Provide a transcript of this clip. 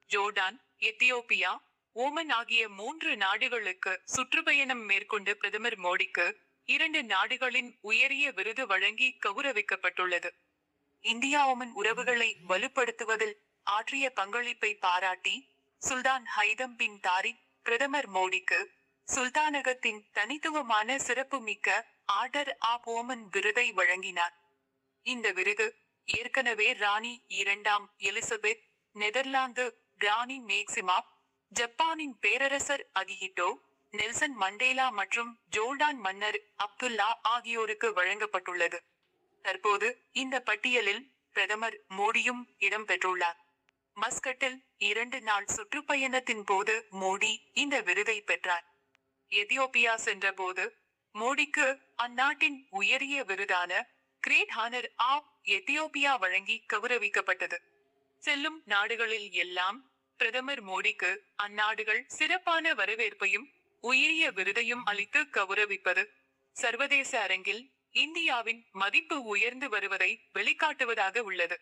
Jordan, Ethiopia, Oman ஆகிய 3 நாடுகளுக்கு சுற்றுப்பயணம் மேற்கொண்டு பிரதமர் மோடிக்கு 2 நாடுகளின் உயரிய விருது வழங்கி கௌரவிக்கப்பட்டுள்ளது. இந்தியா ஓமன் உறவுகளை வலுப்படுத்துவதில் ஆற்றிய பங்களிப்பை பாராட்டி சுல்தான் ஹைதம் பின் தாரிக் பிரதமர் மோடிக்கு சுல்தானகத்தின் தனித்துவமான சிறப்புமிக்க ஆர்டர் ஆப் ஓமன் விருதை வழங்கினார். இந்த விருது ஏற்கனவே ராணி 2ஆம் எலிசபெத், நெதர்லாந்து ராணி மேக்சிமா, ஜப்பானின் பேரரசர் அகிஹிட்டோ, நெல்சன் மண்டேலா மற்றும் ஜோர்டான் மன்னர் அப்துல்லா ஆகியோருக்கு வழங்கப்பட்டுள்ளது. தற்போது இந்த பட்டியலில் பிரதமர் மோடியும் இடம்பெற்றுள்ளார். மஸ்கட்டில் 2 நாள் சுற்றுப்பயணத்தின் போது மோடி இந்த விருதை பெற்றார். எத்தியோப்பியா சென்றபோது மோடிக்கு அந்நாட்டின் உயரிய விருதான கிரேட் ஹானர் ஆப் எத்தியோப்பியா வழங்கி கௌரவிக்கப்பட்டது. செல்லும் நாடுகளில் எல்லாம் பிரதமர் மோடிக்கு அந்நாடுகள் சிறப்பான வரவேற்பையும் உயரிய விருதையும் அளித்து கௌரவிப்பது சர்வதேச அரங்கில் இந்தியாவின் மதிப்பு உயர்ந்து வருவதை வெளிக்காட்டுவதாக உள்ளது.